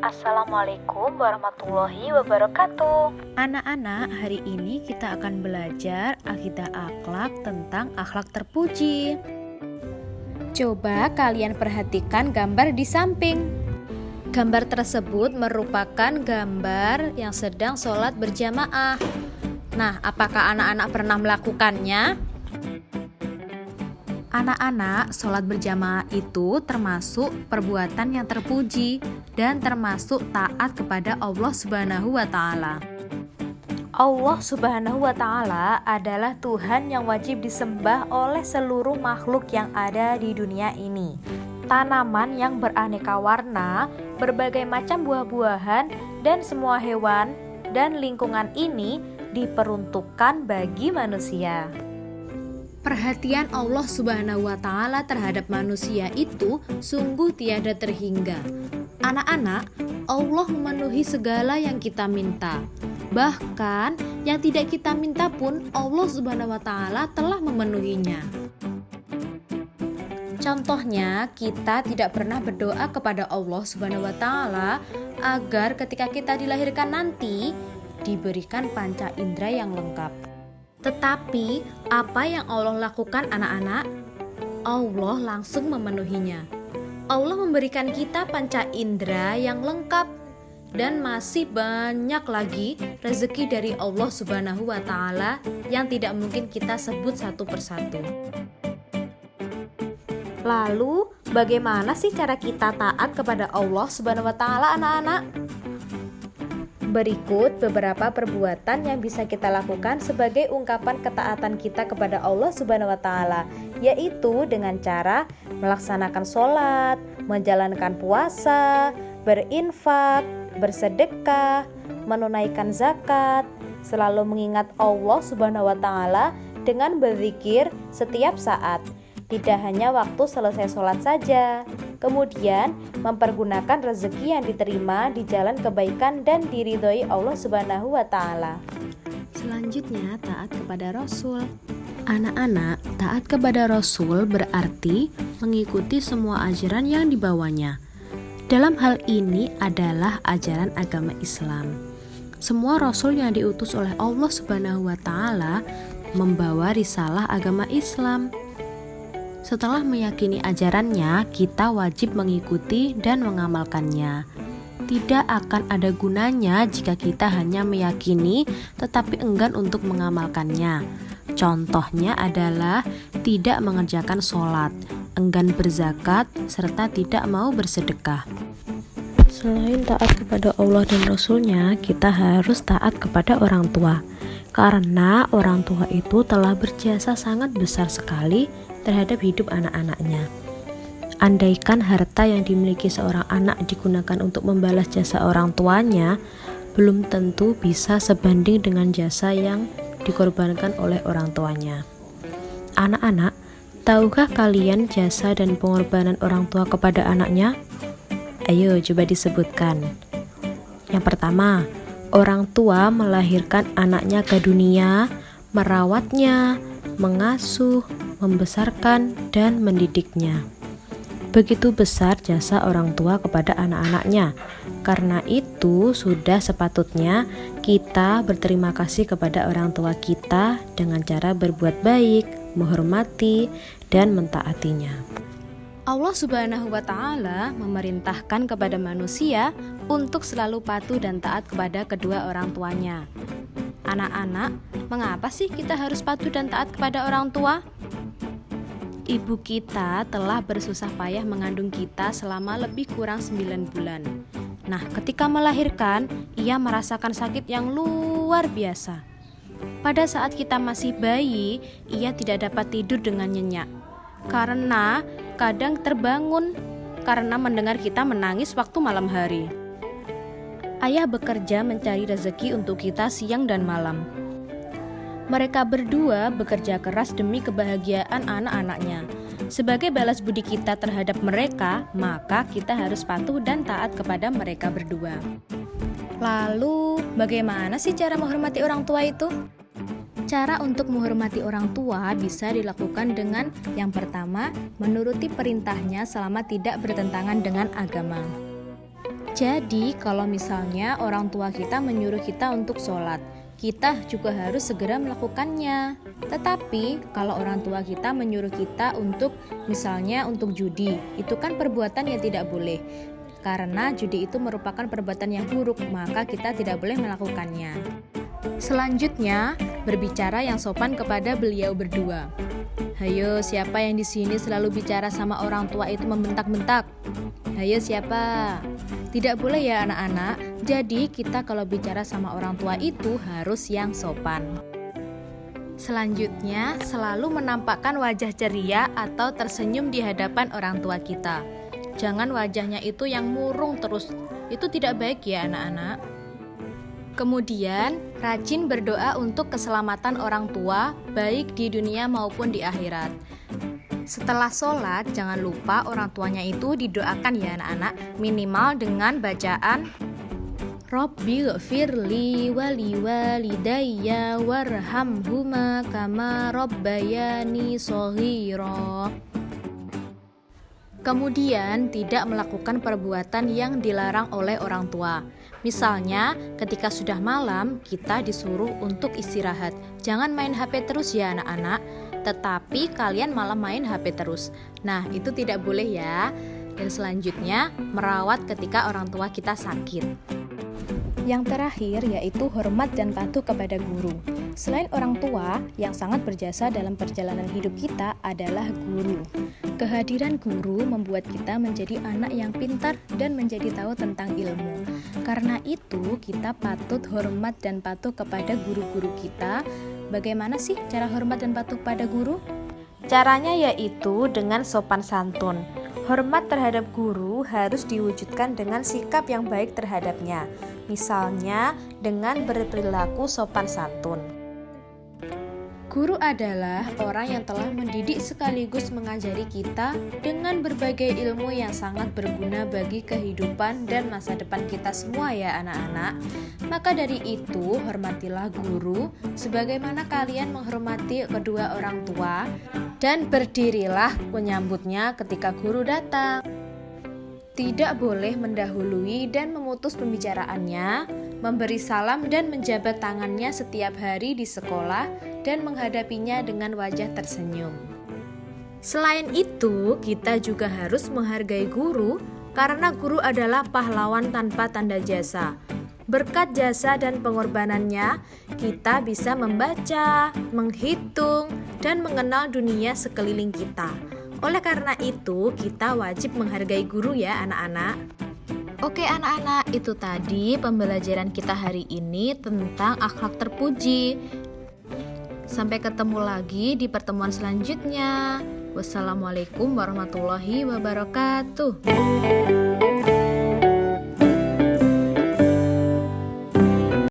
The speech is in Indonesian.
Assalamualaikum warahmatullahi wabarakatuh. Anak-anak, hari ini kita akan belajar akidah akhlak tentang akhlak terpuji. Coba kalian perhatikan gambar di samping. Gambar tersebut merupakan gambar yang sedang sholat berjamaah. Nah, apakah anak-anak pernah melakukannya? Anak-anak, sholat berjamaah itu termasuk perbuatan yang terpuji dan termasuk taat kepada Allah Subhanahu wa Ta'ala. Allah Subhanahu wa Ta'ala adalah Tuhan yang wajib disembah oleh seluruh makhluk yang ada di dunia ini. Tanaman yang beraneka warna, berbagai macam buah-buahan, dan semua hewan dan lingkungan ini diperuntukkan bagi manusia. Perhatian Allah Subhanahu wa Ta'ala terhadap manusia itu sungguh tiada terhingga. Anak-anak, Allah memenuhi segala yang kita minta. Bahkan yang tidak kita minta pun Allah Subhanahu wa Ta'ala telah memenuhinya. Contohnya, kita tidak pernah berdoa kepada Allah Subhanahu wa Ta'ala agar ketika kita dilahirkan nanti diberikan panca indera yang lengkap. Tetapi, apa yang Allah lakukan anak-anak? Allah langsung memenuhinya. Allah memberikan kita panca indera yang lengkap dan masih banyak lagi rezeki dari Allah Subhanahu wa Ta'ala yang tidak mungkin kita sebut satu persatu. Lalu, bagaimana sih cara kita taat kepada Allah Subhanahu wa Ta'ala, anak-anak? Berikut beberapa perbuatan yang bisa kita lakukan sebagai ungkapan ketaatan kita kepada Allah Subhanahu wa Ta'ala, yaitu dengan cara melaksanakan sholat, menjalankan puasa, berinfak, bersedekah, menunaikan zakat, selalu mengingat Allah Subhanahu wa Ta'ala dengan berzikir setiap saat, tidak hanya waktu selesai sholat saja. Kemudian mempergunakan rezeki yang diterima di jalan kebaikan dan diridhoi Allah Subhanahu wa Ta'ala. Selanjutnya, taat kepada Rasul. Anak-anak, taat kepada Rasul berarti mengikuti semua ajaran yang dibawanya. Dalam hal ini adalah ajaran agama Islam. Semua Rasul yang diutus oleh Allah Subhanahu wa Ta'ala membawa risalah agama Islam. Setelah meyakini ajarannya, kita wajib mengikuti dan mengamalkannya. Tidak akan ada gunanya jika kita hanya meyakini tetapi enggan untuk mengamalkannya. Contohnya adalah tidak mengerjakan sholat, enggan berzakat, serta tidak mau bersedekah. Selain taat kepada Allah dan Rasul-Nya, kita harus taat kepada orang tua. Karena orang tua itu telah berjasa sangat besar sekali terhadap hidup anak-anaknya. Andaikan harta yang dimiliki seorang anak digunakan untuk membalas jasa orang tuanya, belum tentu bisa sebanding dengan jasa yang dikorbankan oleh orang tuanya. Anak-anak, tahukah kalian jasa dan pengorbanan orang tua kepada anaknya? Ayo coba disebutkan. Yang pertama, orang tua melahirkan anaknya ke dunia, merawatnya, mengasuh, membesarkan, dan mendidiknya. Begitu besar jasa orang tua kepada anak-anaknya. Karena itu, sudah sepatutnya kita berterima kasih kepada orang tua kita dengan cara berbuat baik, menghormati, dan mentaatinya. Allah Subhanahu wa Ta'ala memerintahkan kepada manusia untuk selalu patuh dan taat kepada kedua orang tuanya. Anak-anak, mengapa sih kita harus patuh dan taat kepada orang tua? Ibu kita telah bersusah payah mengandung kita selama lebih kurang 9 bulan. Nah, ketika melahirkan, ia merasakan sakit yang luar biasa. Pada saat kita masih bayi, ia tidak dapat tidur dengan nyenyak. Karena kadang terbangun karena mendengar kita menangis waktu malam hari. Ayah bekerja mencari rezeki untuk kita siang dan malam. Mereka berdua bekerja keras demi kebahagiaan anak-anaknya. Sebagai balas budi kita terhadap mereka, maka kita harus patuh dan taat kepada mereka berdua. Lalu, bagaimana sih cara menghormati orang tua itu? Cara untuk menghormati orang tua bisa dilakukan dengan yang pertama, menuruti perintahnya selama tidak bertentangan dengan agama. Jadi kalau misalnya orang tua kita menyuruh kita untuk sholat, kita juga harus segera melakukannya. Tetapi kalau orang tua kita menyuruh kita untuk misalnya untuk judi, itu kan perbuatan yang tidak boleh. Karena judi itu merupakan perbuatan yang buruk, maka kita tidak boleh melakukannya. Selanjutnya, berbicara yang sopan kepada beliau berdua. Hayo, siapa yang di sini selalu bicara sama orang tua itu membentak-bentak? Hayo, siapa? Tidak boleh ya anak-anak. Jadi kita kalau bicara sama orang tua itu harus yang sopan. Selanjutnya, selalu menampakkan wajah ceria atau tersenyum di hadapan orang tua kita. Jangan wajahnya itu yang murung terus. Itu tidak baik ya anak-anak. Kemudian, rajin berdoa untuk keselamatan orang tua, baik di dunia maupun di akhirat. Setelah sholat, jangan lupa orang tuanya itu didoakan ya anak-anak, minimal dengan bacaan Rabbi ghfirli wali walidayya warhamhuma kama rabbayani shaghira. Kemudian, tidak melakukan perbuatan yang dilarang oleh orang tua. Misalnya, ketika sudah malam, kita disuruh untuk istirahat. Jangan main HP terus ya anak-anak, tetapi kalian malah main HP terus. Nah, itu tidak boleh ya. Dan selanjutnya, merawat ketika orang tua kita sakit. Yang terakhir yaitu hormat dan patuh kepada guru. Selain orang tua, yang sangat berjasa dalam perjalanan hidup kita adalah guru. Kehadiran guru membuat kita menjadi anak yang pintar dan menjadi tahu tentang ilmu. Karena itu, kita patut hormat dan patuh kepada guru-guru kita. Bagaimana sih cara hormat dan patuh pada guru? Caranya yaitu dengan sopan santun. Hormat terhadap guru harus diwujudkan dengan sikap yang baik terhadapnya. Misalnya dengan berperilaku sopan santun. Guru adalah orang yang telah mendidik sekaligus mengajari kita dengan berbagai ilmu yang sangat berguna bagi kehidupan dan masa depan kita semua ya anak-anak. Maka dari itu, hormatilah guru sebagaimana kalian menghormati kedua orang tua dan berdirilah menyambutnya ketika guru datang. Tidak boleh mendahului dan memutus pembicaraannya, memberi salam dan menjabat tangannya setiap hari di sekolah dan menghadapinya dengan wajah tersenyum. Selain itu, kita juga harus menghargai guru karena guru adalah pahlawan tanpa tanda jasa. Berkat jasa dan pengorbanannya, kita bisa membaca, menghitung, dan mengenal dunia sekeliling kita. Oleh karena itu, kita wajib menghargai guru ya anak-anak. Oke anak-anak, itu tadi pembelajaran kita hari ini tentang akhlak terpuji. Sampai ketemu lagi di pertemuan selanjutnya. Wassalamualaikum warahmatullahi wabarakatuh.